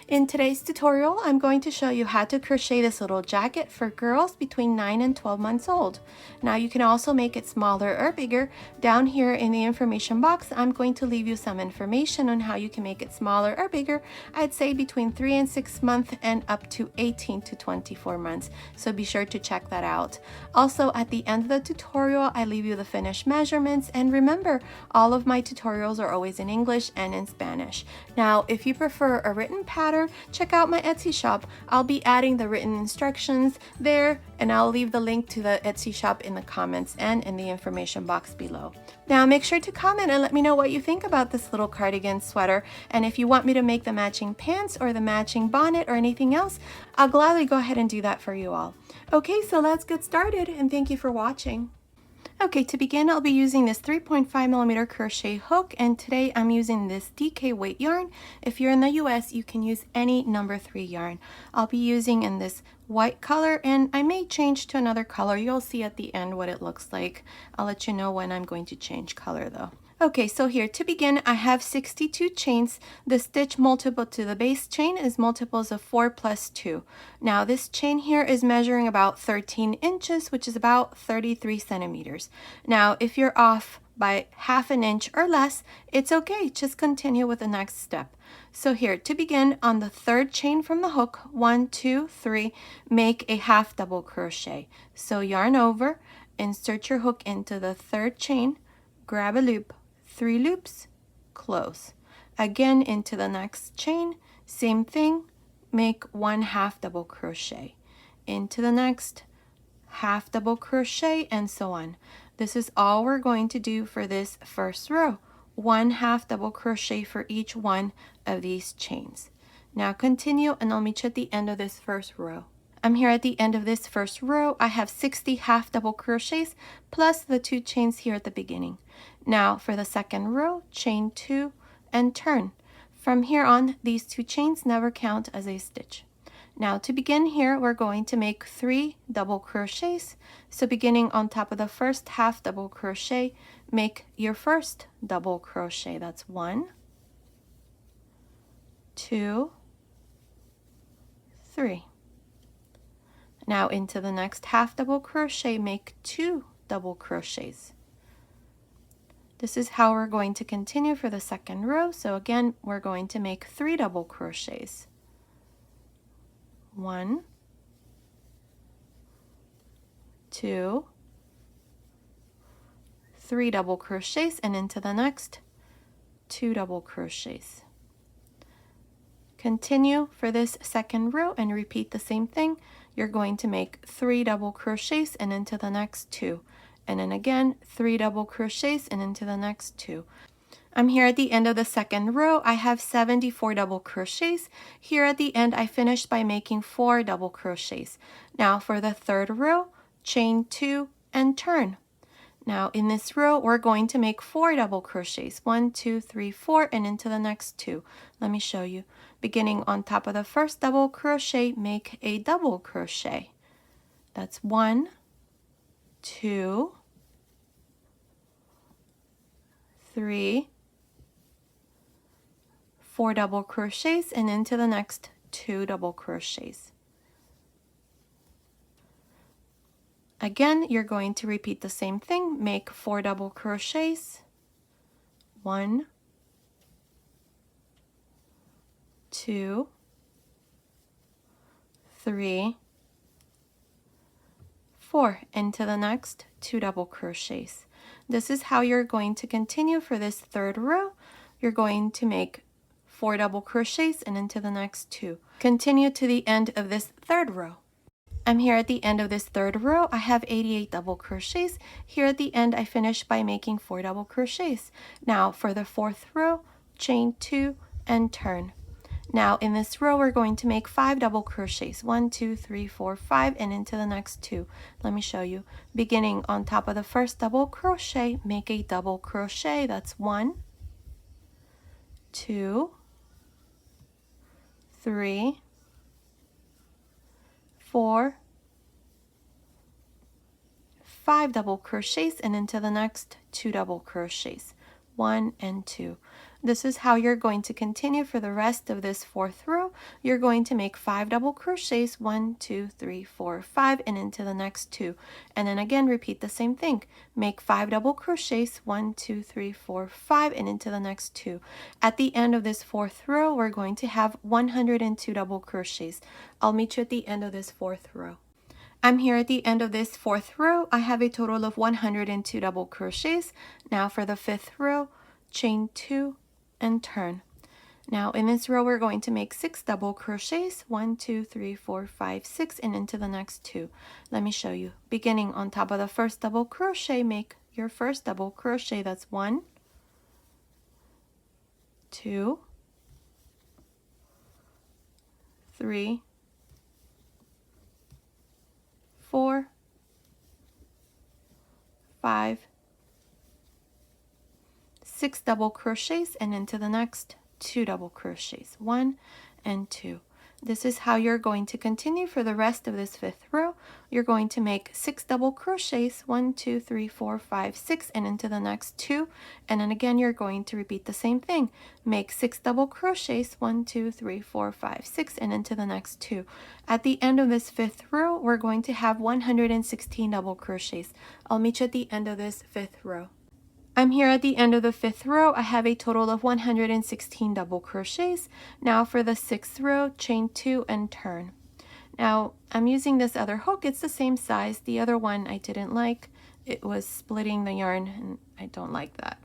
In today's tutorial, I'm going to show you how to crochet this little jacket for girls between 9 and 12 months old. Now you can also make it smaller or bigger. Down here in the information box, I'm going to leave you some information on how you can make it smaller or bigger. I'd say between 3 and 6 months and up to 18 to 24 months. So be sure to check that out. Also, at the end of the tutorial, I leave you the finished measurements. And remember, all of my tutorials are always in English and in Spanish. Now, if you prefer a written pattern, check out my Etsy shop. I'll be adding the written instructions there, and I'll leave the link to the Etsy shop in the comments and in the information box below. Now make sure to comment and let me know what you think about this little cardigan sweater, and if you want me to make the matching pants or the matching bonnet or anything else, I'll gladly go ahead and do that for you all. Okay, so let's get started, and thank you for watching. Okay, to begin, I'll be using this 3.5mm crochet hook, and today I'm using this DK weight yarn. If you're in the US, you can use any number 3 yarn. I'll be using in this white color, and I may change to another color. You'll see at the end what it looks like. I'll let you know when I'm going to change color though. Okay, so here to begin, I have 62 chains. The stitch multiple to the base chain is multiples of 4 plus 2. Now this chain here is measuring about 13 inches, which is about 33 centimeters. Now if you're off by ½ an inch or less, it's okay, just continue with the next step. So here to begin, on the third chain from the hook, 1, 2, 3, make a half double crochet. So yarn over, insert your hook into the third chain, grab a loop, 3 loops, close. Again into the next chain, same thing, make 1 half double crochet. Into the next, half double crochet, and so on. This is all we're going to do for this first row. 1 half double crochet for each one of these chains. Now continue, and I'll meet you at the end of this first row. I'm here at the end of this first row. I have 60 half double crochets plus the 2 chains here at the beginning. Now for the second row, chain 2 and turn. From here on, these 2 chains never count as a stitch. Now to begin here, we're going to make 3 double crochets. So beginning on top of the first half double crochet, make your first double crochet. That's 1, 2, 3. Now into the next half double crochet, make 2 double crochets. This is how we're going to continue for the second row. So again, we're going to make 3 double crochets. 1, 2, 3 double crochets, and into the next 2 double crochets. Continue for this second row and repeat the same thing. You're going to make 3 double crochets and into the next 2, and then again 3 double crochets and into the next 2. I'm here at the end of the second row. I have 74 double crochets. Here at the end, I finished by making 4 double crochets. Now for the third row, chain 2 and turn. Now in this row, we're going to make 4 double crochets. 1, 2, 3, 4, and into the next 2. Let me show you. Beginning on top of the first double crochet, make a double crochet. That's 1, 2, 3, 4 double crochets, and into the next 2 double crochets. Again, you're going to repeat the same thing. Make 4 double crochets. 1, 2, 3, 4. Into the next 2 double crochets. This is how you're going to continue for this third row. You're going to make 4 double crochets and into the next 2. Continue to the end of this third row. I'm here at the end of this third row. I have 88 double crochets. Here at the end, I finished by making 4 double crochets. Now for the fourth row, chain 2 and turn. Now in this row, we're going to make 5 double crochets. 1, 2, 3, 4, 5, and into the next 2. Let me show you. Beginning on top of the first double crochet, make a double crochet. That's 1, 2, 3, 4, 5 double crochets, and into the next 2 double crochets. 1 and 2. This is how you're going to continue for the rest of this 4th row. You're going to make 5 double crochets, 1, 2, 3, 4, 5, and into the next 2. And then again, repeat the same thing. Make 5 double crochets, 1, 2, 3, 4, 5, and into the next 2. At the end of this 4th row, we're going to have 102 double crochets. I'll meet you at the end of this 4th row. I'm here at the end of this 4th row. I have a total of 102 double crochets. Now for the 5th row, chain 2 and turn. Now in this row we're going to make 6 double crochets, 1, 2, 3, 4, 5, 6, and into the next 2. Let me show you. Beginning on top of the first double crochet, make your first double crochet. That's 1, 2, 3, 4, 5, 6 double crochets, and into the next 2 double crochets, 1 and 2. This is how you're going to continue for the rest of this 5th row. You're going to make 6 double crochets, 1, 2, 3, 4, 5, 6, and into the next 2. And then again, you're going to repeat the same thing. Make 6 double crochets, 1, 2, 3, 4, 5, 6, and into the next 2. At the end of this 5th row, we're going to have 116 double crochets. I'll meet you at the end of this 5th row. I'm here at the end of the 5th row. I have a total of 116 double crochets. Now for the 6th row, chain 2 and turn. Now I'm using this other hook. It's the same size. The other one I didn't like. It was splitting the yarn and I don't like that.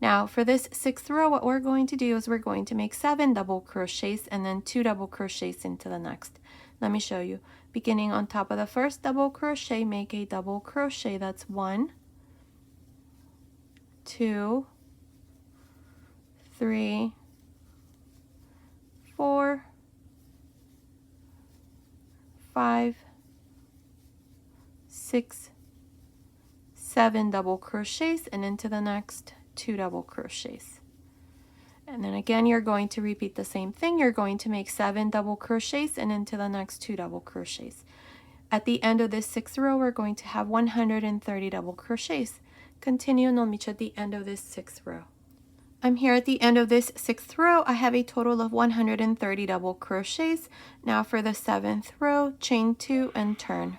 Now for this 6th row, what we're going to do is we're going to make 7 double crochets and then 2 double crochets into the next. Let me show you. Beginning on top of the first double crochet, make a double crochet. That's 1, 2, 3, 4, 5, 6, 7 double crochets, and into the next 2 double crochets. And then again, you're going to repeat the same thing. You're going to make 7 double crochets and into the next 2 double crochets. At the end of this 6th row, we're going to have 130 double crochets. Continue and I'll meet you at the end of this 6th row. I'm here at the end of this 6th row. I have a total of 130 double crochets. Now for the 7th row, chain 2 and turn.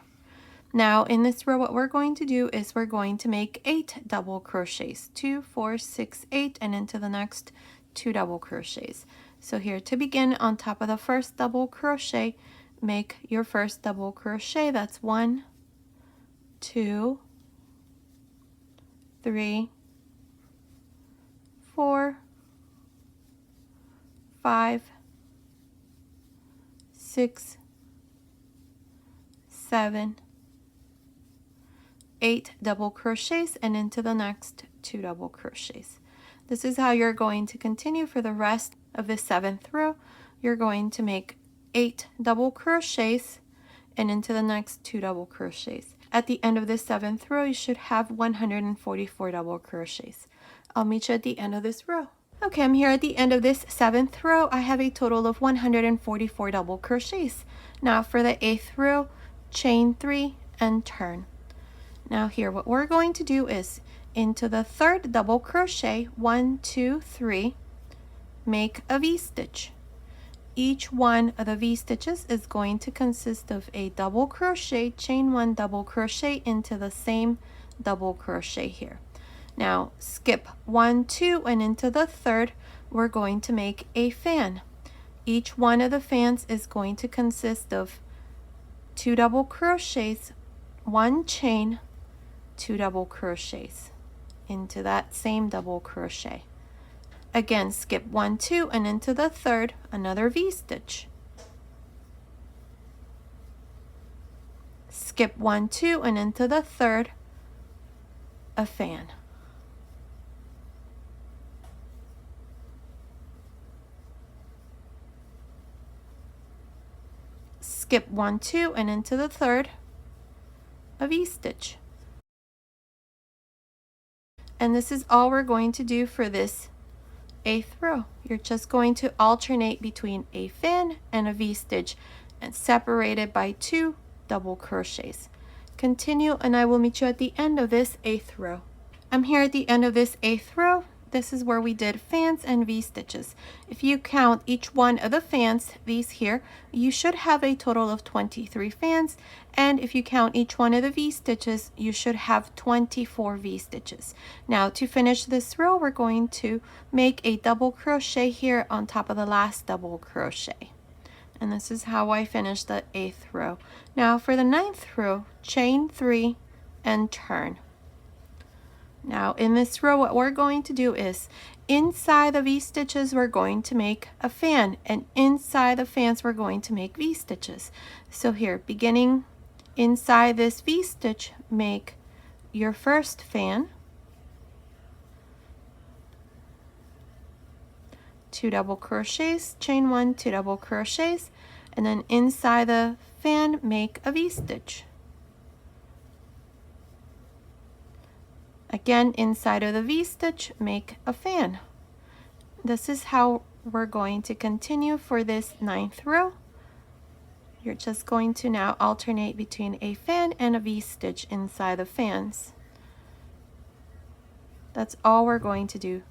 Now in this row, what we're going to do is we're going to make 8 double crochets, 2, 4, 6, 8, and into the next 2 double crochets. So here to begin, on top of the first double crochet, make your first double crochet. That's 1, 2, 3, 4, 5, 6, 7, 8 double crochets, and into the next 2 double crochets. This is how you're going to continue for the rest of the 7th row. You're going to make 8 double crochets and into the next 2 double crochets. At the end of this 7th row, you should have 144 double crochets. I'll meet you at the end of this row. Okay, I'm here at the end of this 7th row. I have a total of 144 double crochets. Now for the 8th row, chain 3 and turn. Now here, what we're going to do is into the 3rd double crochet, 1, 2, 3, make a V-stitch. Each one of the V-stitches is going to consist of a double crochet, chain 1 double crochet into the same double crochet here. Now skip 1, 2, and into the 3rd, we're going to make a fan. Each one of the fans is going to consist of 2 double crochets, 1 chain, 2 double crochets into that same double crochet. Again, skip 1, 2, and into the 3rd, another V-stitch. Skip 1, 2, and into the 3rd, a fan. Skip 1, 2, and into the 3rd, a V-stitch. And this is all we're going to do for this 8th row. You're just going to alternate between a fan and a V-stitch and separate it by 2 double crochets. Continue and I will meet you at the end of this 8th row. I'm here at the end of this 8th row. this is where we did fans and V-stitches. If you count each one of the fans, these here, you should have a total of 23 fans, and if you count each one of the V-stitches, you should have 24 V-stitches. Now to finish this row, we're going to make a double crochet here on top of the last double crochet. And this is how I finished the 8th row. Now for the 9th row, chain 3 and turn. Now in this row, what we're going to do is inside the V-stitches we're going to make a fan, and inside the fans we're going to make V-stitches. So here, beginning inside this V-stitch, make your first fan, 2 double crochets, chain 1, 2 double crochets, and then inside the fan make a V-stitch. Again, inside of the V-stitch, make a fan. This is how we're going to continue for this 9th row. You're just going to now alternate between a fan and a V-stitch inside the fans. That's all we're going to do.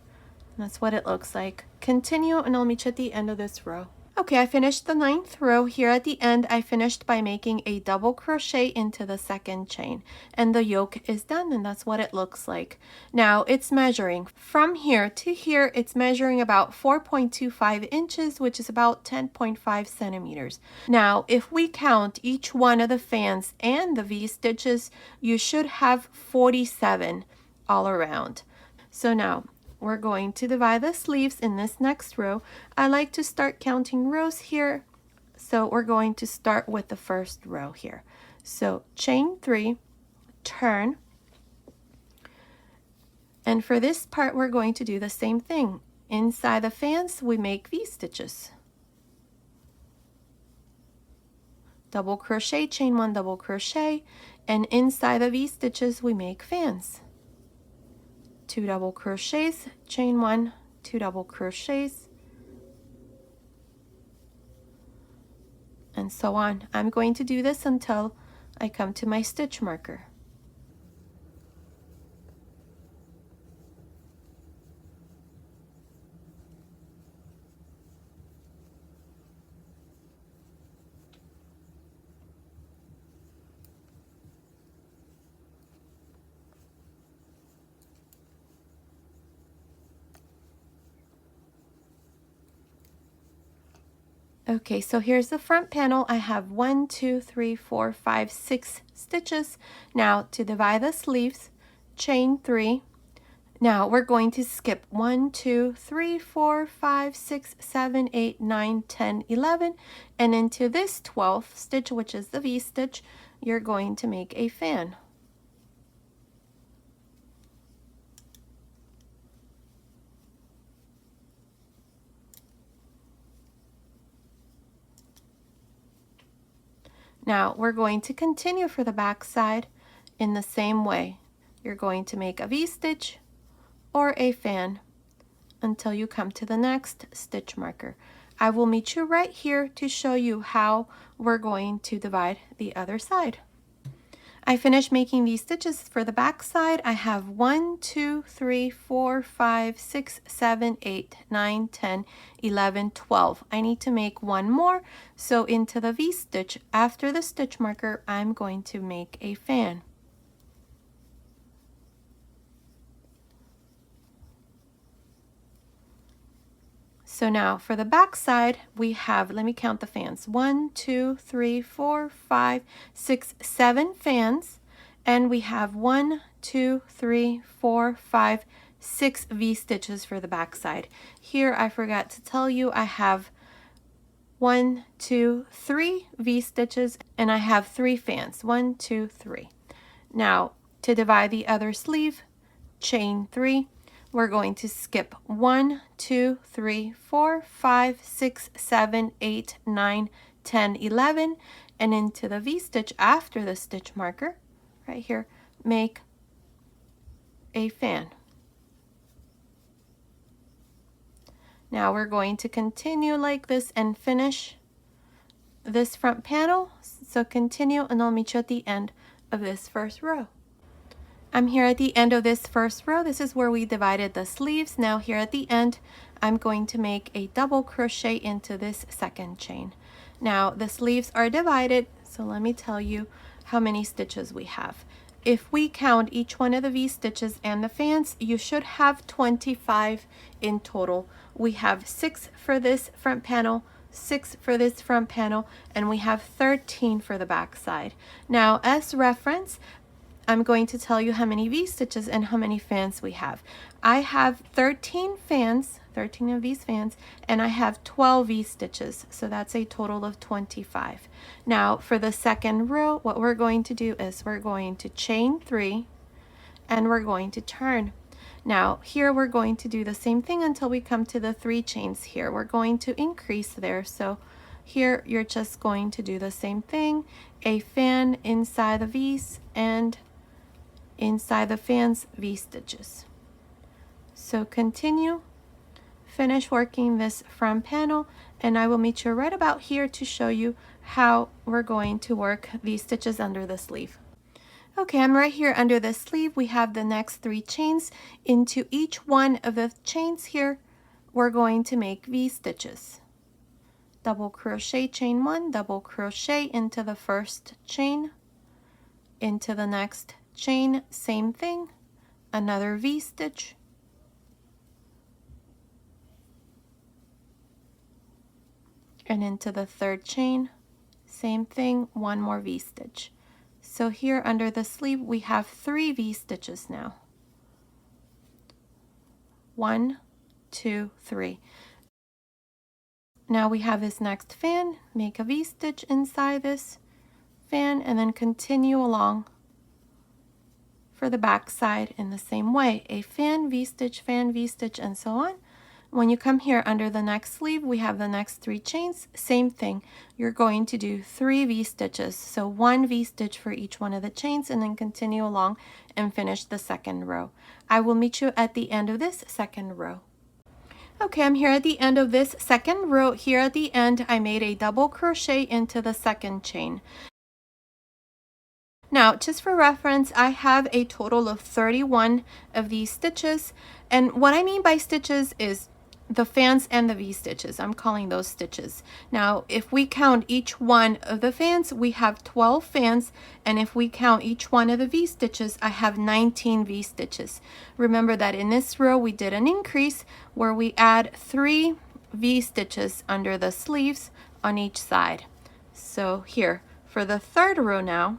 And that's what it looks like. Continue, and I'll meet you at the end of this row. Okay, I finished the 9th row. Here at the end, I finished by making a double crochet into the 2nd chain, and the yoke is done, and that's what it looks like. Now it's measuring from here to here. It's measuring about 4.25 inches, which is about 10.5 centimeters. Now if we count each one of the fans and the V-stitches, you should have 47 all around. So now we're going to divide the sleeves in this next row. I like to start counting rows here, so we're going to start with the first row here. So chain 3, turn, and for this part we're going to do the same thing. Inside the fans we make V-stitches, double crochet, chain 1, double crochet, and inside the V-stitches we make fans. 2 double crochets, chain 1, 2 double crochets, and so on. I'm going to do this until I come to my stitch marker. Okay, so here's the front panel. I have 1, 2, 3, 4, 5, 6 stitches. Now to divide the sleeves, chain 3. Now we're going to skip 1, 2, 3, 4, 5, 6, 7, 8, 9, 10, 11, and into this 12th stitch, which is the V-stitch, you're going to make a fan. Now we're going to continue for the back side in the same way. You're going to make a V-stitch or a fan until you come to the next stitch marker. I will meet you right here to show you how we're going to divide the other side. I finished making these stitches for the back side. I have 1, 2, 3, 4, 5, 6, 7, 8, 9, 10, 11, 12. I need to make one more, so into the V-stitch after the stitch marker, I'm going to make a fan. So now for the back side, we have, let me count the fans, 1, 2, 3, 4, 5, 6, 7 fans, and we have 1, 2, 3, 4, 5, 6 V-stitches for the back side. Here I forgot to tell you I have 1, 2, 3 V-stitches, and I have 3 fans, 1, 2, 3. Now to divide the other sleeve, chain 3. We're going to skip 1, 2, 3, 4, 5, 6, 7, 8, 9, 10, 11, and into the V-stitch after the stitch marker, right here, make a fan. Now we're going to continue like this and finish this front panel. So continue, and I'll meet you at the end of this first row. I'm here at the end of this first row. This is where we divided the sleeves. Now here at the end, I'm going to make a double crochet into this second chain. Now the sleeves are divided, so let me tell you how many stitches we have. If we count each one of the V stitches and the fans, you should have 25 in total. We have 6 for this front panel, 6 for this front panel, and we have 13 for the back side. Now as reference, I'm going to tell you how many V stitches and how many fans we have. I have 13 fans, 13 of these fans, and I have 12 V stitches, so that's a total of 25. Now for the second row, what we're going to do is we're going to chain 3 and we're going to turn. Now here we're going to do the same thing until we come to the 3 chains here. We're going to increase there, so here you're just going to do the same thing, a fan inside the V's and inside the fans V stitches. So continue, finish working this front panel, and I will meet you right about here to show you how we're going to work these stitches under the sleeve. Okay, I'm right here under the sleeve. We have the next 3 chains. Into each one of the chains here, we're going to make V stitches. Double crochet, chain 1, double crochet into the first chain, into the next chain, same thing, another V stitch, and into the third chain, same thing, one more V stitch. So here under the sleeve we have 3 V stitches now. 1, 2, 3. Now we have this next fan, make a V stitch inside this fan and then continue along for the back side in the same way, a fan, V stitch, and so on. When you come here under the next sleeve, we have the next 3 chains, same thing. You're going to do 3 V stitches, so 1 V stitch for each one of the chains, and then continue along and finish the second row. I will meet you at the end of this second row. Okay, I'm here at the end of this second row. Here at the end, I made a double crochet into the second chain. Now, just for reference, I have a total of 31 of these stitches, and what I mean by stitches is the fans and the V stitches. I'm calling those stitches. Now, if we count each one of the fans, we have 12 fans, and if we count each one of the V stitches, I have 19 V stitches. Remember that in this row, we did an increase where we add 3 V stitches under the sleeves on each side. So here, for the third row now,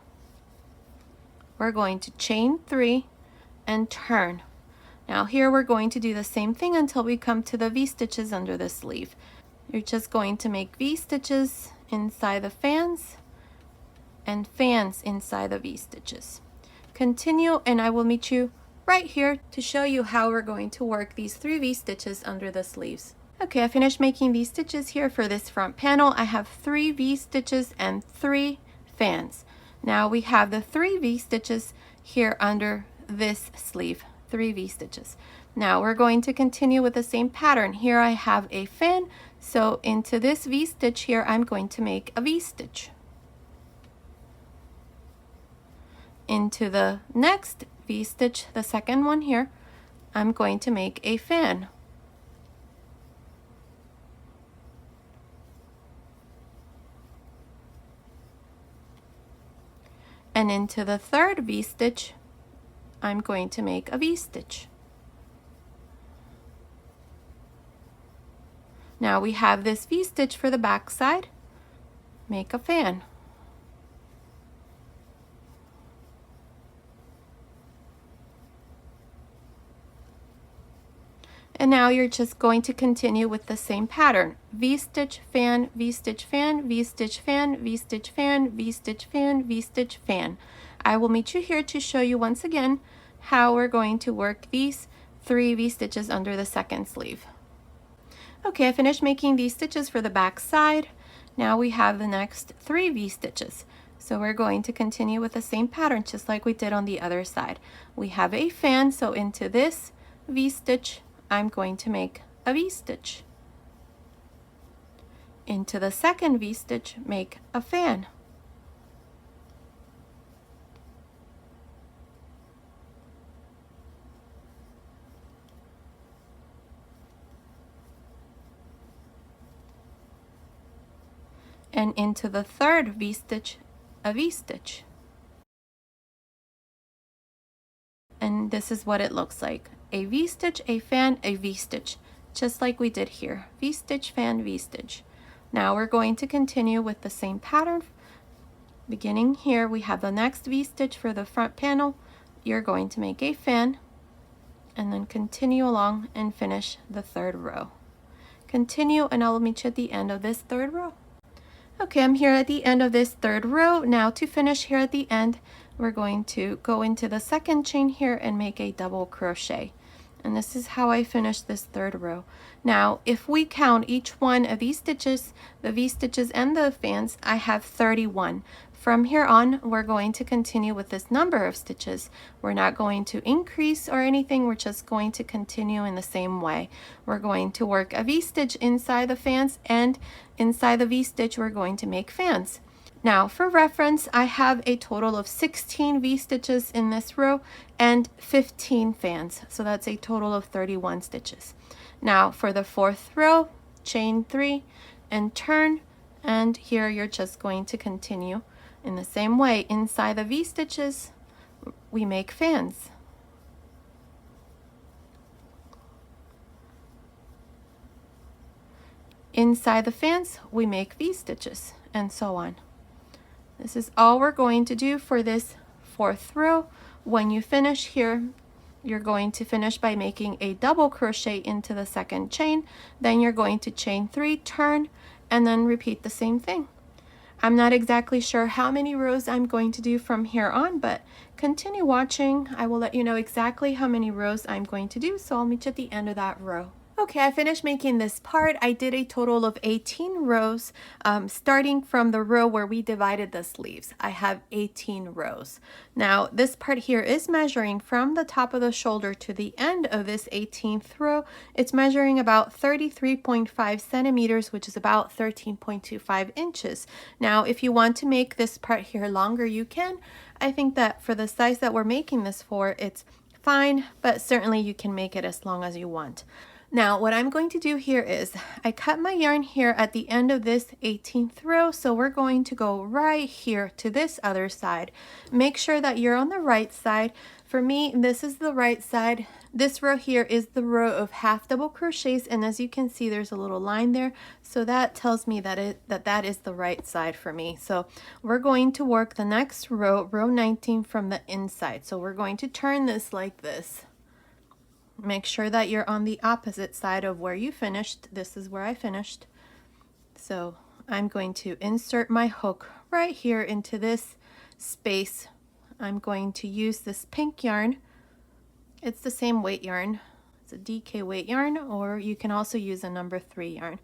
we're going to chain 3 and turn. Now here we're going to do the same thing until we come to the V stitches under the sleeve. You're just going to make V stitches inside the fans and fans inside the V stitches. Continue, and I will meet you right here to show you how we're going to work these 3 V stitches under the sleeves. Okay, I finished making these stitches here for this front panel. I have 3 V stitches and 3 fans. Now we have the 3 V stitches here under this sleeve, 3 V stitches. Now we're going to continue with the same pattern. Here I have a fan, so into this V stitch here, I'm going to make a V stitch. Into the next V stitch, the second one here, I'm going to make a fan. And into the third V stitch, I'm going to make a V stitch. Now we have this V stitch for the back side, make a fan. And now you're just going to continue with the same pattern. V stitch, fan, V stitch, fan, V stitch, fan, V stitch, fan, V stitch, fan, V stitch, fan. I will meet you here to show you once again how we're going to work these 3 V stitches under the second sleeve. Okay, I finished making these stitches for the back side. Now we have the next 3 V stitches. So we're going to continue with the same pattern just like we did on the other side. We have a fan, so into this V stitch, I'm going to make a V stitch. Into the second V stitch, make a fan. and into the third V-stitch, a V-stitch. And this is what it looks like. A V-stitch, a fan, a V-stitch, just like we did here. V-stitch, fan, V-stitch. Now we're going to continue with the same pattern. Beginning here, we have the next V-stitch for the front panel. You're going to make a fan and then continue along and finish the third row. Continue and I'll meet you at the end of this third row. Okay, I'm here at the end of this third row. Now to finish here at the end, we're going to go into the second chain here and make a double crochet. And this is how I finish this third row. Now, if we count each one of these stitches, the V-stitches and the fans, I have 31. From here on, we're going to continue with this number of stitches. We're not going to increase or anything. We're just going to continue in the same way. We're going to work a V-stitch inside the fans, and inside the V-stitch, we're going to make fans. Now, for reference, I have a total of 16 V-stitches in this row and 15 fans. So that's a total of 31 stitches. Now, for the fourth row, chain 3 and turn, and here you're just going to continue in the same way. Inside the V-stitches, we make fans. Inside the fans, we make V-stitches, and so on. This is all we're going to do for this fourth row. When you finish here, you're going to finish by making a double crochet into the second chain. Then you're going to chain 3, turn, and then repeat the same thing. I'm not exactly sure how many rows I'm going to do from here on, but continue watching. I will let you know exactly how many rows I'm going to do, so I'll meet you at the end of that row. Okay, I finished making this part. I did a total of 18 rows, starting from the row where we divided the sleeves. I have 18 rows. Now, this part here is measuring from the top of the shoulder to the end of this 18th row. It's measuring about 33.5 centimeters, which is about 13.25 inches. Now, if you want to make this part here longer, you can. I think that for the size that we're making this for, it's fine, but certainly you can make it as long as you want. Now, what I'm going to do here is I cut my yarn here at the end of this 18th row, so we're going to go right here to this other side. Make sure that you're on the right side. For me, this is the right side. This row here is the row of half double crochets, and as you can see, there's a little line there, so that tells me that that is the right side for me. So we're going to work the next row, row 19, from the inside. So we're going to turn this like this. Make sure that you're on the opposite side of where you finished. This is where I finished. So I'm going to insert my hook right here into this space. I'm going to use this pink yarn. It's the same weight yarn. It's a DK weight yarn, or you can also use a number 3 yarn.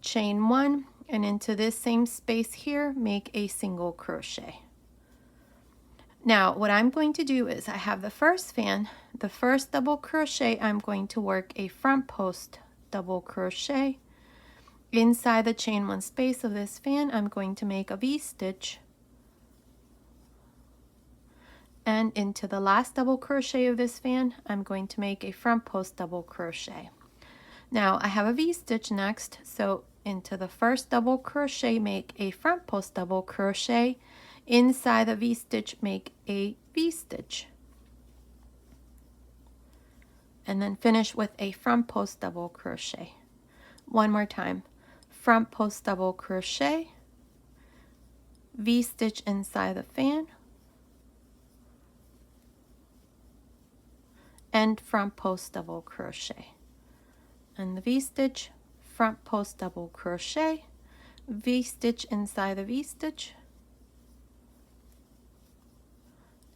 Chain 1, and into this same space here, make a single crochet. Now, what I'm going to do is I have the first fan, the first double crochet, I'm going to work a front post double crochet. Inside the chain 1 space of this fan, I'm going to make a V-stitch. And into the last double crochet of this fan, I'm going to make a front post double crochet. Now, I have a V-stitch next, so into the first double crochet, make a front post double crochet. Inside the V-stitch, make a V-stitch. And then finish with a front post double crochet. One more time. Front post double crochet, V-stitch inside the fan, and front post double crochet. And the V-stitch, front post double crochet, V-stitch inside the V-stitch,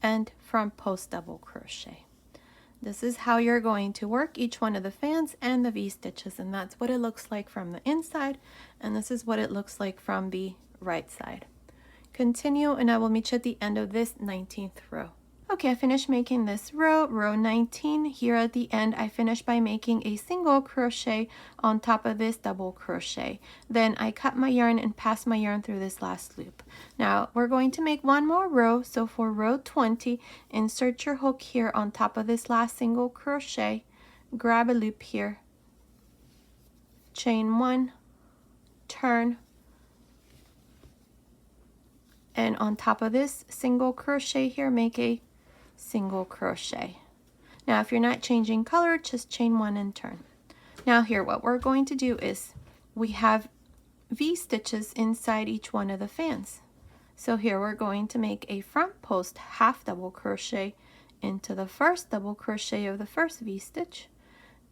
and front post double crochet. This is how you're going to work each one of the fans and the V-stitches, and that's what it looks like from the inside, and this is what it looks like from the right side. Continue, and I will meet you at the end of this 19th row. Okay, I finished making this row, row 19. Here at the end, I finished by making a single crochet on top of this double crochet. Then I cut my yarn and passed my yarn through this last loop. Now, we're going to make one more row. So for row 20, insert your hook here on top of this last single crochet. Grab a loop here. Chain 1, turn, And on top of this single crochet here, make a single crochet. Now if you're not changing color, just chain 1 and turn. Now here, what we're going to do is we have V stitches inside each one of the fans. So here we're going to make a front post half double crochet into the first double crochet of the first V stitch.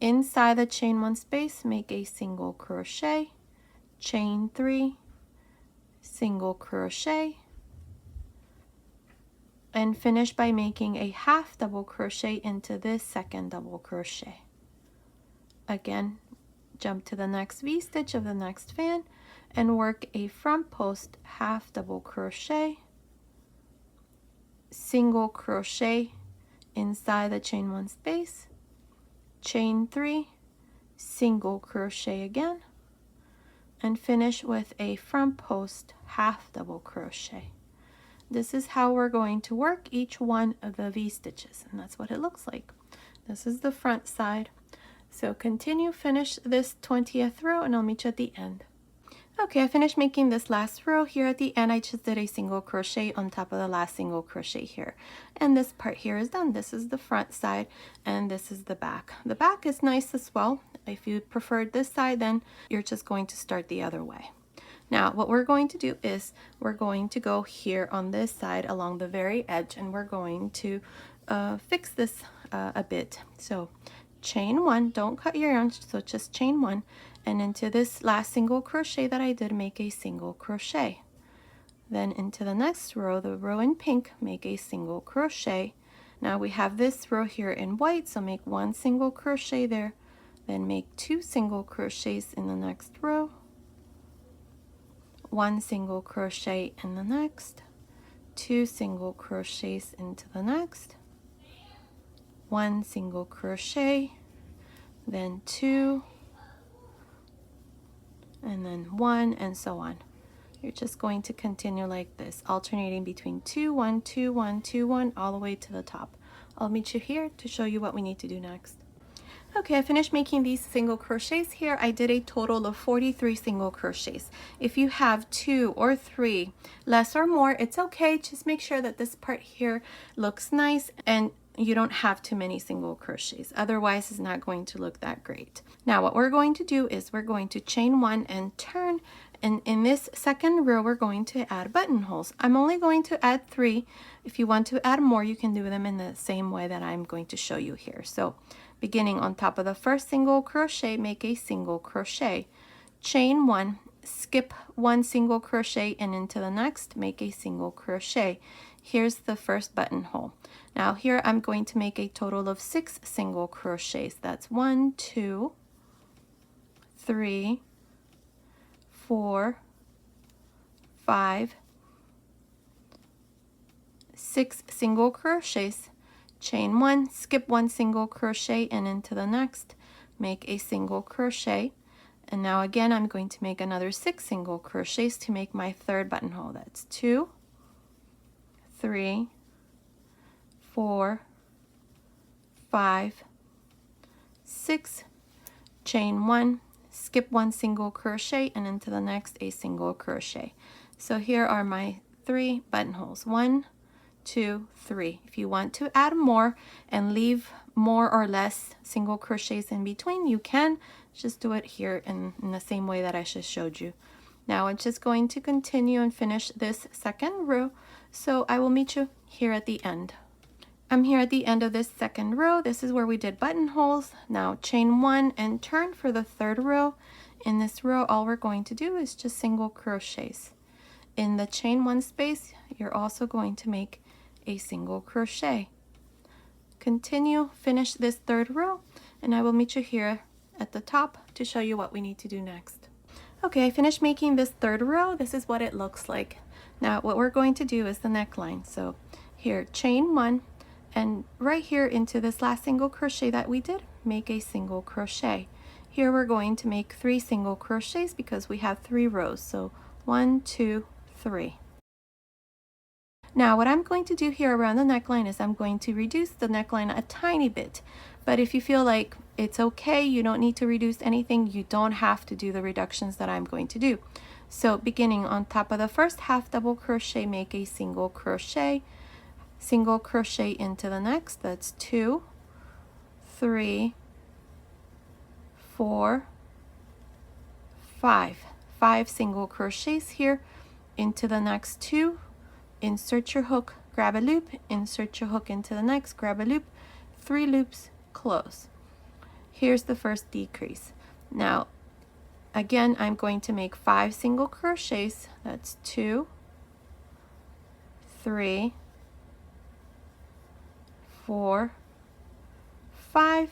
Inside the chain 1 space, make a single crochet, chain 3, single crochet, and finish by making a half double crochet into this second double crochet. Again, jump to the next V stitch of the next fan and work a front post half double crochet, single crochet inside the chain 1 space, chain 3, single crochet again, and finish with a front post half double crochet. This is how we're going to work each one of the V stitches, and that's what it looks like. This is the front side. So continue, finish this 20th row, and I'll meet you at the end. Okay, I finished making this last row. Here at the end, I just did a single crochet on top of the last single crochet here. And this part here is done. This is the front side, and this is the back. The back is nice as well. If you preferred this side, then you're just going to start the other way. Now, what we're going to do is we're going to go here on this side along the very edge, and we're going to fix this a bit. So chain 1, don't cut your yarn, so just chain 1, and into this last single crochet that I did, make a single crochet. Then into the next row, the row in pink, make a single crochet. Now we have this row here in white, so make 1 single crochet there, then make 2 single crochets in the next row, 1 single crochet in the next, 2 single crochets into the next, 1 single crochet, then 2, and then 1, and so on. You're just going to continue like this, alternating between 2, 1, 2, 1, 2, 1, all the way to the top. I'll meet you here to show you what we need to do next. Okay, I finished making these single crochets here. I did a total of 43 single crochets. If you have 2 or 3, less or more, it's okay. Just make sure that this part here looks nice and you don't have too many single crochets. Otherwise, it's not going to look that great. Now, what we're going to do is we're going to chain 1 and turn. And in this second row, we're going to add buttonholes. I'm only going to add 3. If you want to add more, you can do them in the same way that I'm going to show you here. So beginning on top of the first single crochet, make a single crochet, chain 1, skip 1 single crochet, and into the next, make a single crochet. Here's the first buttonhole. Now here I'm going to make a total of 6 single crochets. That's 1, 2, 3, 4, 5, 6 single crochets, chain 1, skip 1 single crochet, and into the next, make a single crochet. And now again, I'm going to make another 6 single crochets to make my third buttonhole. That's 2, 3, 4, 5, 6, chain 1, skip 1 single crochet, and into the next a single crochet. So here are my 3 buttonholes, 1, 2, 3. If you want to add more and leave more or less single crochets in between, you can just do it here in the same way that I just showed you. Now I'm just going to continue and finish this second row, so I will meet you here at the end. I'm here at the end of this second row. This is where we did buttonholes. Now chain 1 and turn for the third row. In this row, all we're going to do is just single crochets. In the chain 1 space, you're also going to make a single crochet. Continue, finish this third row, and I will meet you here at the top to show you what we need to do next. Okay, I finished making this third row. This is what it looks like. Now what we're going to do is the neckline. So here, chain 1, and right here into this last single crochet that we did, make a single crochet. Here we're going to make 3 single crochets because we have 3 rows. So 1, 2, 3. Now what I'm going to do here around the neckline is I'm going to reduce the neckline a tiny bit. But if you feel like it's okay, you don't need to reduce anything, you don't have to do the reductions that I'm going to do. So beginning on top of the first half double crochet, make a single crochet into the next. That's 2, 3, 4, 5 single crochets here into the next 2, insert your hook, grab a loop, insert your hook into the next, grab a loop, 3 loops, close. Here's the first decrease. Now again, I'm going to make 5 single crochets. That's 2, 3, 4, 5,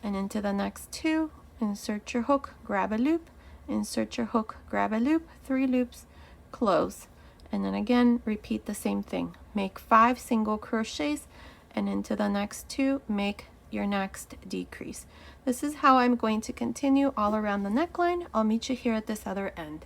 and into the next 2, insert your hook, grab a loop, insert your hook, grab a loop, 3 loops, close. And then again, repeat the same thing. Make 5 single crochets, and into the next 2, make your next decrease. This is how I'm going to continue all around the neckline. I'll meet you here at this other end.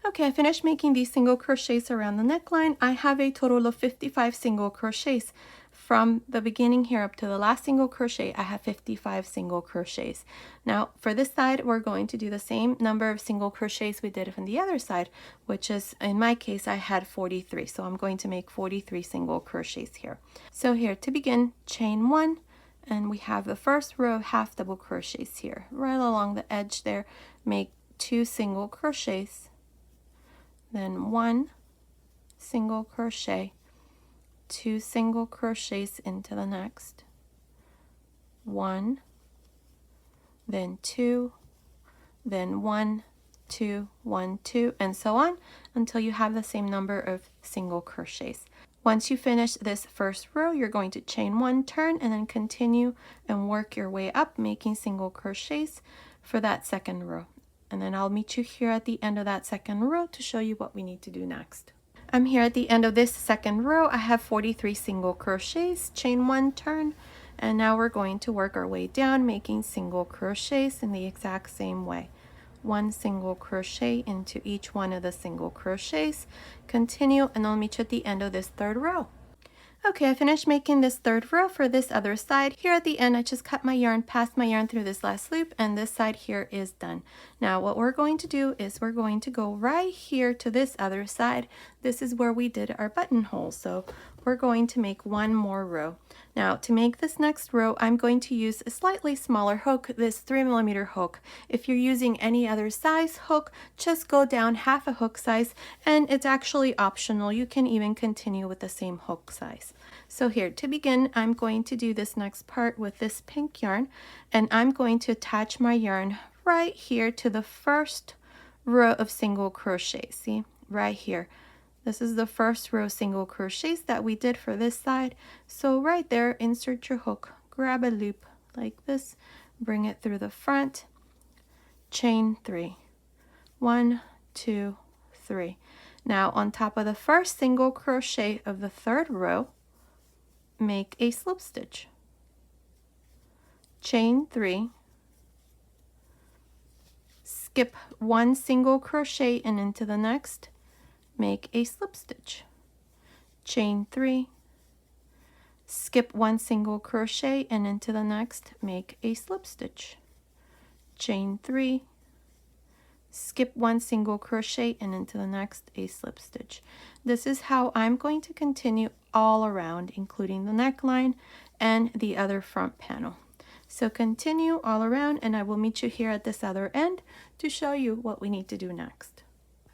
Okay, I finished making these single crochets around the neckline. I have a total of 55 single crochets. From the beginning here up to the last single crochet, I have 55 single crochets. Now for this side, we're going to do the same number of single crochets we did from the other side, which is, in my case, I had 43. So I'm going to make 43 single crochets here. So here to begin, chain 1, and we have the first row of half double crochets here. Right along the edge there, make 2 single crochets, then 1 single crochet, 2 single crochets into the next, 1, then 2, then 1, 2, 1, 2, and so on until you have the same number of single crochets. Once you finish this first row, you're going to chain 1, turn, and then continue and work your way up, making single crochets for that second row. And then I'll meet you here at the end of that second row to show you what we need to do next. I'm here at the end of this second row. I have 43 single crochets, chain 1, turn, and now we're going to work our way down, making single crochets in the exact same way. 1 single crochet into each one of the single crochets. Continue, and I'll meet you at the end of this third row. Okay, I finished making this third row for this other side. Here at the end, I just cut my yarn, passed my yarn through this last loop, and this side here is done. Now, what we're going to do is we're going to go right here to this other side. This is where we did our buttonhole. So we're going to make 1 more row. Now, to make this next row, I'm going to use a slightly smaller hook, this 3mm hook. If you're using any other size hook, just go down half a hook size, and it's actually optional. You can even continue with the same hook size. So here, to begin, I'm going to do this next part with this pink yarn, and I'm going to attach my yarn right here to the first row of single crochets. See, right here. This is the first row of single crochets that we did for this side. So right there, insert your hook, grab a loop like this, bring it through the front, chain 3. 1, 2, 3. Now on top of the first single crochet of the third row, make a slip stitch. Chain 3. Skip 1 single crochet and into the next, make a slip stitch. Chain 3. Skip 1 single crochet and into the next, make a slip stitch. Chain 3. Skip 1 single crochet and into the next, a slip stitch. This is how I'm going to continue all around, including the neckline and the other front panel. So continue all around, and I will meet you here at this other end to show you what we need to do next.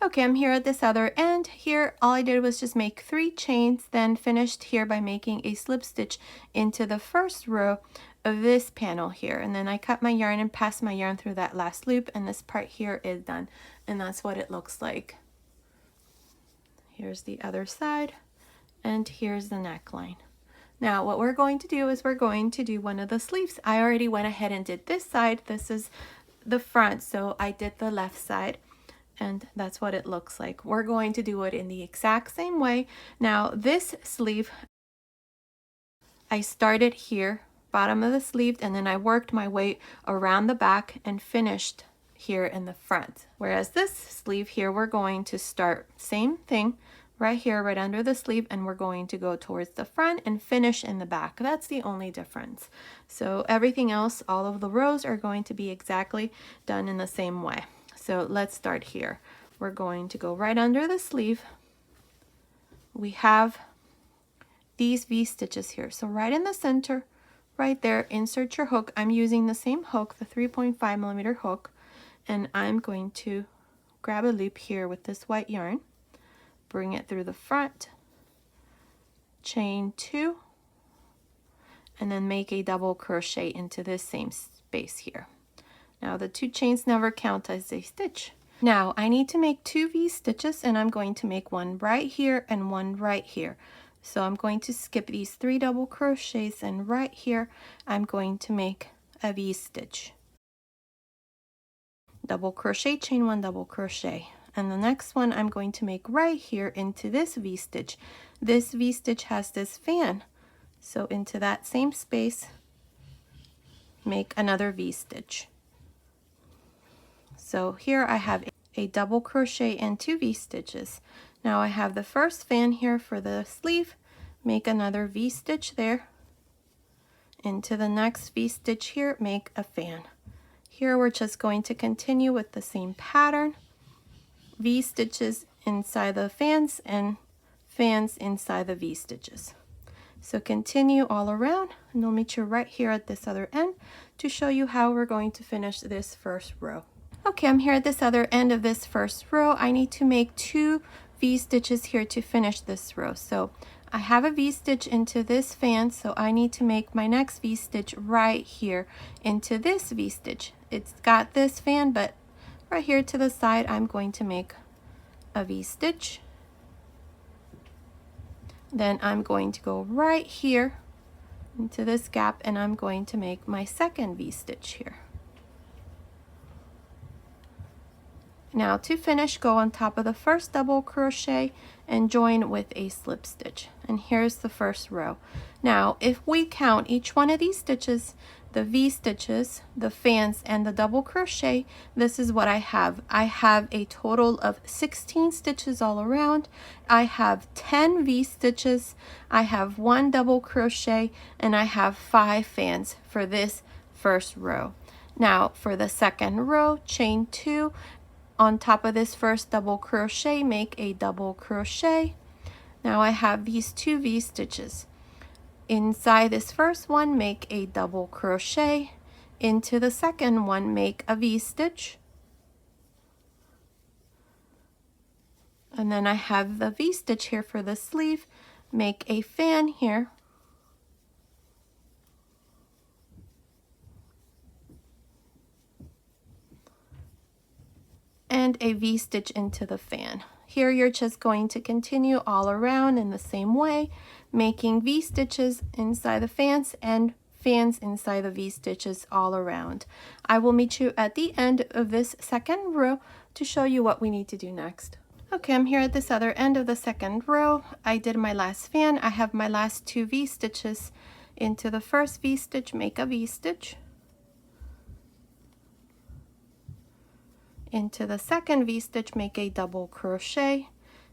Okay, I'm here at this other end. Here, all I did was just make 3 chains, then finished here by making a slip stitch into the first row of this panel here. And then I cut my yarn and passed my yarn through that last loop, and this part here is done. And that's what it looks like. Here's the other side, and here's the neckline. Now, what we're going to do is we're going to do one of the sleeves. I already went ahead and did this side. This is the front, so I did the left side. And that's what it looks like. We're going to do it in the exact same way. Now this sleeve, I started here, bottom of the sleeve, and then I worked my way around the back and finished here in the front. Whereas this sleeve here, we're going to start same thing right here, right under the sleeve, and we're going to go towards the front and finish in the back. That's the only difference. So everything else, all of the rows are going to be exactly done in the same way. So let's start here. we're going to go right under the sleeve. We have these V stitches here. So right in the center, right there, insert your hook. I'm using the same hook, the 3.5mm hook, and I'm going to grab a loop here with this white yarn, bring it through the front, chain 2, and then make a double crochet into this same space here. Now the 2 chains never count as a stitch. Now I need to make 2 V stitches, and I'm going to make one right here and one right here. So I'm going to skip these 3 double crochets, and right here I'm going to make a V stitch. Double crochet, chain 1, double crochet. And the next one I'm going to make right here into this V stitch. This V stitch has this fan. So into that same space, make another V stitch. So here I have a double crochet and 2 V stitches. Now I have the first fan here for the sleeve, make another V stitch there. Into the next V stitch here, make a fan. Here we're just going to continue with the same pattern. V stitches inside the fans and fans inside the V stitches. So continue all around, and I'll meet you right here at this other end to show you how we're going to finish this first row. Okay, I'm here at this other end of this first row. I need to make 2 V stitches here to finish this row. So I have a V stitch into this fan, so I need to make my next V stitch right here into this V stitch. It's got this fan, but right here to the side, I'm going to make a V stitch. Then I'm going to go right here into this gap, and I'm going to make my second V stitch here. Now to finish, go on top of the first double crochet and join with a slip stitch. And here's the first row. Now if we count each one of these stitches, the V stitches, the fans, and the double crochet, this is what I have. I have a total of 16 stitches all around. I have 10 V stitches, I have 1 double crochet, and I have 5 fans for this first row. Now for the second row, chain 2. On top of this first double crochet, make a double crochet. Now I have these 2 V stitches. Inside this first one, make a double crochet. Into the second one, make a V stitch. And then I have the V stitch here for the sleeve. Make a fan here. And a V stitch into the fan. Here you're just going to continue all around in the same way, making V stitches inside the fans and fans inside the V stitches all around. I will meet you at the end of this second row to show you what we need to do next. Okay, I'm here at this other end of the second row. I did my last fan. I have my last 2 V stitches. Into the first V stitch, make a V stitch. Into the second V stitch, make a double crochet.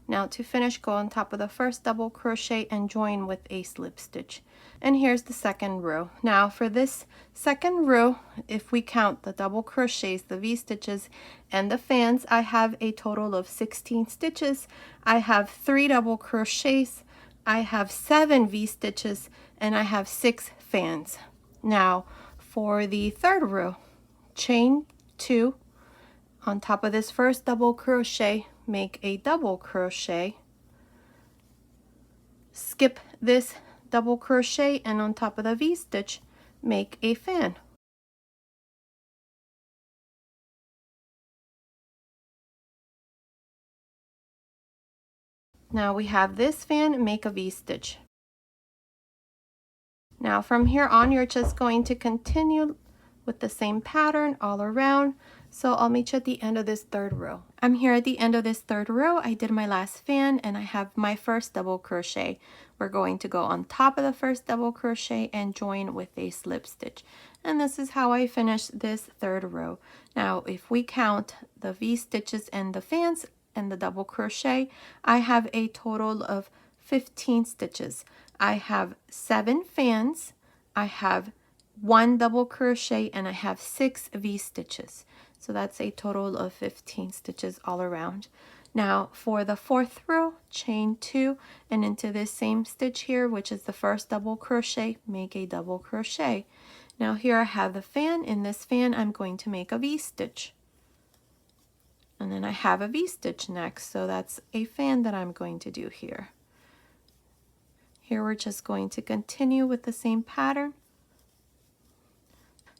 Now to finish, go on top of the first double crochet and join with a slip stitch. And here's the second row. Now for this second row, if we count the double crochets, the V stitches, and the fans, I have a total of 16 stitches. I have 3 double crochets, I have 7 V stitches, and I have 6 fans. Now for the third row, chain 2. On top of this first double crochet, make a double crochet. Skip this double crochet, and on top of the V stitch, make a fan. Now we have this fan, make a V stitch. Now from here on, you're just going to continue with the same pattern all around. So I'll meet you at the end of this third row. I'm here at the end of this third row. I did my last fan and I have my first double crochet. We're going to go on top of the first double crochet and join with a slip stitch. And this is how I finish this third row. Now if we count the V stitches and the fans and the double crochet, I have a total of 15 stitches. I have 7 fans, I have 1 double crochet, and I have 6 V stitches. So that's a total of 15 stitches all around. Now for the 4th row, chain 2 and into this same stitch here, which is the first double crochet, make a double crochet. Now here I have the fan. In this fan I'm going to make a V-stitch. And then I have a V-stitch next, so that's a fan that I'm going to do here. Here we're just going to continue with the same pattern.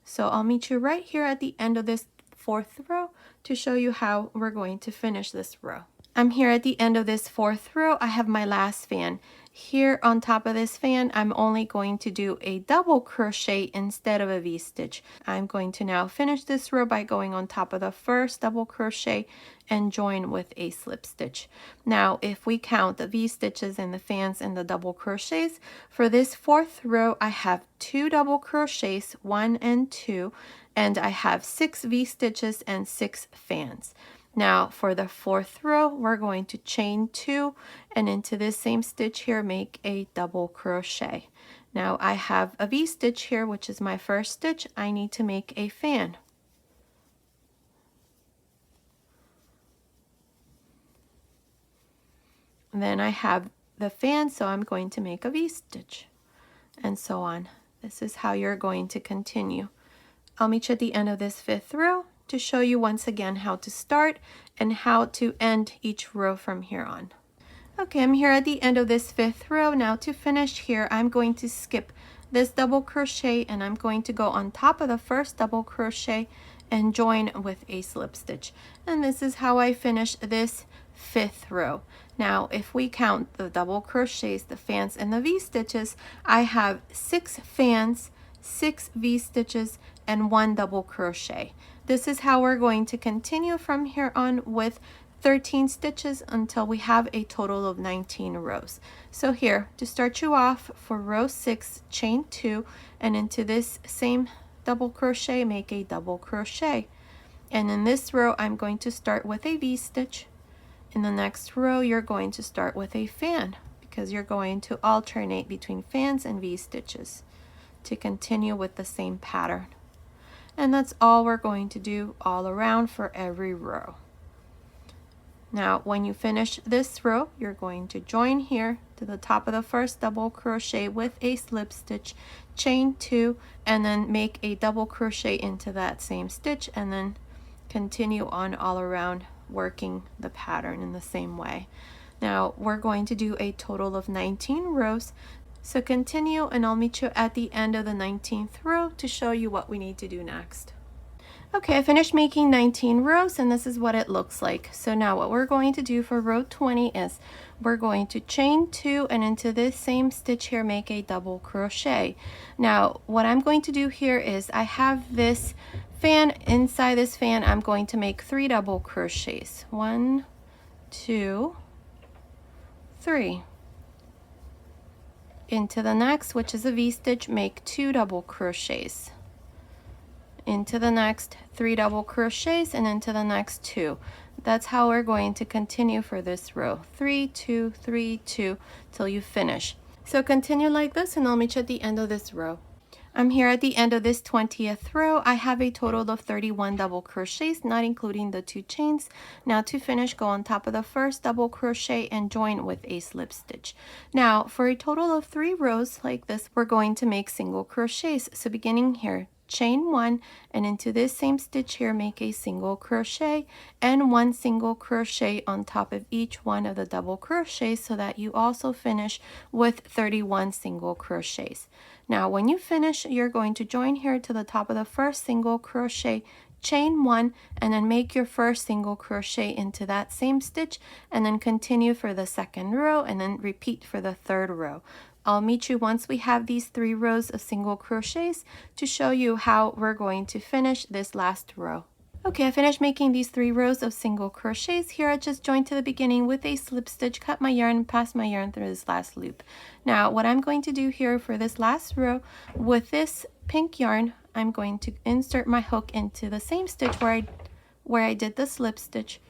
So I'll meet you right here at the end of this 4th row to show you how we're going to finish this row. I'm here at the end of this 4th row. I have my last fan. Here on top of this fan, I'm only going to do a double crochet instead of a V-stitch. I'm going to now finish this row by going on top of the first double crochet and join with a slip stitch. Now, if we count the V-stitches and the fans and the double crochets, for this 4th row, I have 2 double crochets, 1 and 2, and I have 6 V-stitches and 6 fans. Now for the 4th row, we're going to chain 2 and into this same stitch here, make a double crochet. Now I have a V-stitch here, which is my first stitch. I need to make a fan. And then I have the fan, so I'm going to make a V-stitch, and so on. This is how you're going to continue. I'll meet you at the end of this 5th row to show you once again how to start and how to end each row from here on. Okay, I'm here at the end of this 5th row. Now to finish here, I'm going to skip this double crochet and I'm going to go on top of the first double crochet and join with a slip stitch. And this is how I finish this 5th row. Now if we count the double crochets, the fans, and the V-stitches, I have 6 fans, 6 V-stitches, and 1 double crochet. This is how we're going to continue from here on with 13 stitches until we have a total of 19 rows. So here, to start you off, for row 6, chain 2 and into this same double crochet, make a double crochet. And in this row, I'm going to start with a V-stitch. In the next row, you're going to start with a fan because you're going to alternate between fans and V-stitches to continue with the same pattern. And that's all we're going to do all around for every row. Now when you finish this row, you're going to join here to the top of the first double crochet with a slip stitch, chain 2, and then make a double crochet into that same stitch, and then continue on all around working the pattern in the same way. Now we're going to do a total of 19 rows. So continue and I'll meet you at the end of the 19th row to show you what we need to do next. Okay, I finished making 19 rows and this is what it looks like. So now what we're going to do for row 20 is we're going to chain 2 and into this same stitch here make a double crochet. Now what I'm going to do here is I have this fan. Inside this fan I'm going to make 3 double crochets. 1, 2, 3. Into the next, which is a V-stitch, make 2 double crochets. Into the next, 3 double crochets, and into the next 2. That's how we're going to continue for this row. 3, 2, 3, 2 till you finish. So continue like this and I'll meet you at the end of this row. I'm here at the end of this 20th row. I have a total of 31 double crochets, not including the 2 chains. Now to finish, go on top of the first double crochet and join with a slip stitch. Now for a total of 3 rows like this, we're going to make single crochets. So beginning here, chain 1 and into this same stitch here make a single crochet and 1 single crochet on top of each one of the double crochets so that you also finish with 31 single crochets. Now when you finish, you're going to join here to the top of the first single crochet, chain 1, and then make your first single crochet into that same stitch, and then continue for the 2nd row and then repeat for the 3rd row. I'll meet you once we have these 3 rows of single crochets to show you how we're going to finish this last row. Okay, I finished making these 3 rows of single crochets. Here I just joined to the beginning with a slip stitch, cut my yarn, and pass my yarn through this last loop. Now what I'm going to do here for this last row, with this pink yarn, I'm going to insert my hook into the same stitch where I did the slip stitch,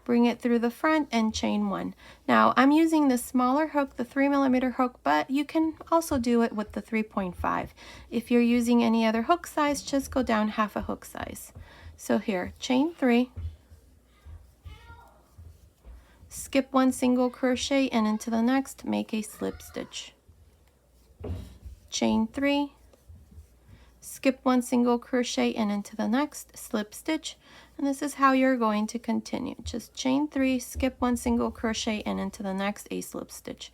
bring it through the front and chain 1. Now I'm using the smaller hook, the 3mm hook, but you can also do it with the 3.5. If you're using any other hook size, just go down half a hook size. So here, chain 3, skip 1 single crochet and into the next make a slip stitch. Chain 3, skip 1 single crochet and into the next slip stitch, and this is how you're going to continue. Just chain 3, skip 1 single crochet and into the next a slip stitch.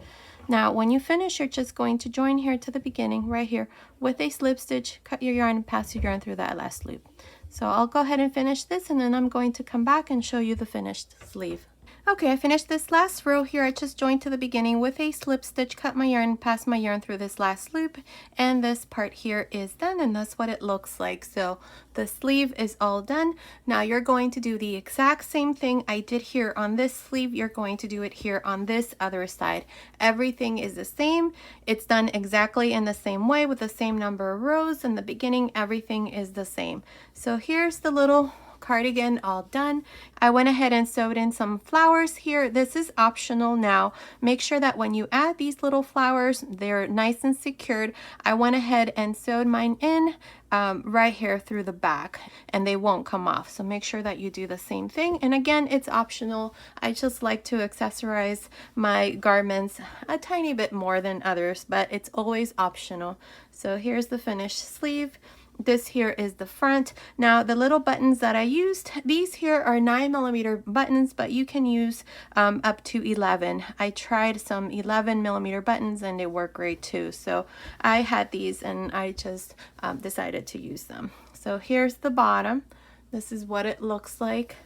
Now when you finish, you're just going to join here to the beginning right here with a slip stitch, cut your yarn and pass your yarn through that last loop. So I'll go ahead and finish this, and then I'm going to come back and show you the finished sleeve. Okay, I finished this last row here. I just joined to the beginning with a slip stitch, cut my yarn, pass my yarn through this last loop, and this part here is done, and that's what it looks like. So the sleeve is all done. Now you're going to do the exact same thing I did here on this sleeve. You're going to do it here on this other side. Everything is the same. It's done exactly in the same way with the same number of rows. In the beginning, everything is the same. So here's the little cardigan all done. I went ahead and sewed in some flowers here. This is optional. Now make sure that when you add these little flowers, they're nice and secured. I went ahead and sewed mine in right here through the back, and they won't come off. So make sure that you do the same thing. And again, it's optional. I just like to accessorize my garments a tiny bit more than others, but it's always optional. So here's the finished sleeve. This here is the front. Now the little buttons that I used, these here are 9mm buttons, but you can use up to 11. I tried some 11mm buttons and they work great too. So I had these and I just decided to use them. So here's the bottom. This is what it looks like.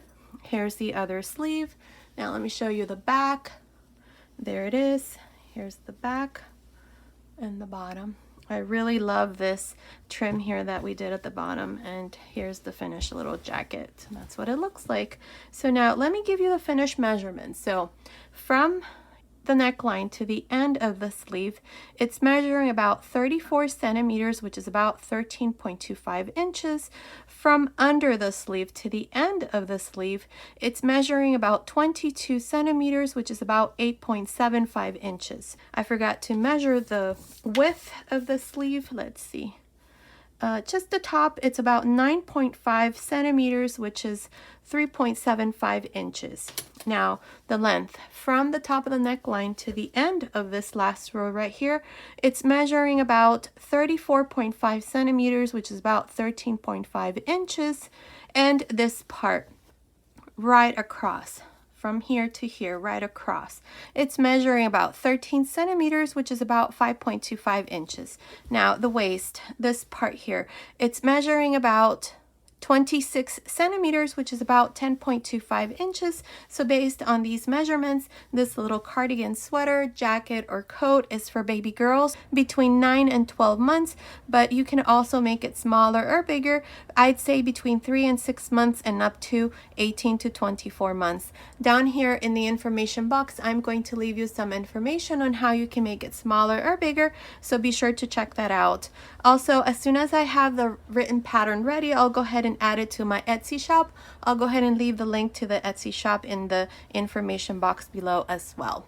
Here's the other sleeve. Now let me show you the back. There it is. Here's the back and the bottom. I really love this trim here that we did at the bottom, and here's the finished little jacket. That's what it looks like. So now let me give you the finished measurements. So from the neckline to the end of the sleeve, it's measuring about 34 centimeters, which is about 13.25 inches. From under the sleeve to the end of the sleeve, it's measuring about 22 centimeters, which is about 8.75 inches. I forgot to measure the width of the sleeve. Let's see. Just the top, it's about 9.5 centimeters, which is 3.75 inches. Now, the length from the top of the neckline to the end of this last row right here, it's measuring about 34.5 centimeters, which is about 13.5 inches. And this part right across, from here to here, right across, it's measuring about 13 centimeters, which is about 5.25 inches. Now the waist, this part here, it's measuring about 26 centimeters, which is about 10.25 inches. So based on these measurements, this little cardigan sweater, jacket, or coat is for baby girls between 9 and 12 months, but you can also make it smaller or bigger. I'd say between 3 and 6 months and up to 18 to 24 months. Down here in the information box, I'm going to leave you some information on how you can make it smaller or bigger, so be sure to check that out. Also, as soon as I have the written pattern ready, I'll go ahead and add it to my Etsy shop. I'll go ahead and leave the link to the Etsy shop in the information box below as well.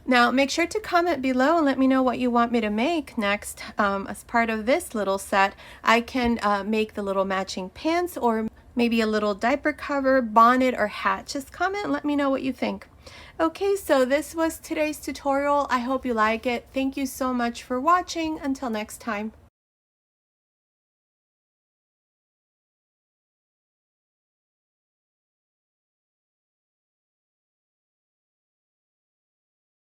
Now make sure to comment below and let me know what you want me to make next. As part of this little set, I can make the little matching pants, or maybe a little diaper cover, bonnet, or hat. Just comment and let me know what you think. Okay, so this was today's tutorial. I hope you like it. Thank you so much for watching. Until next time.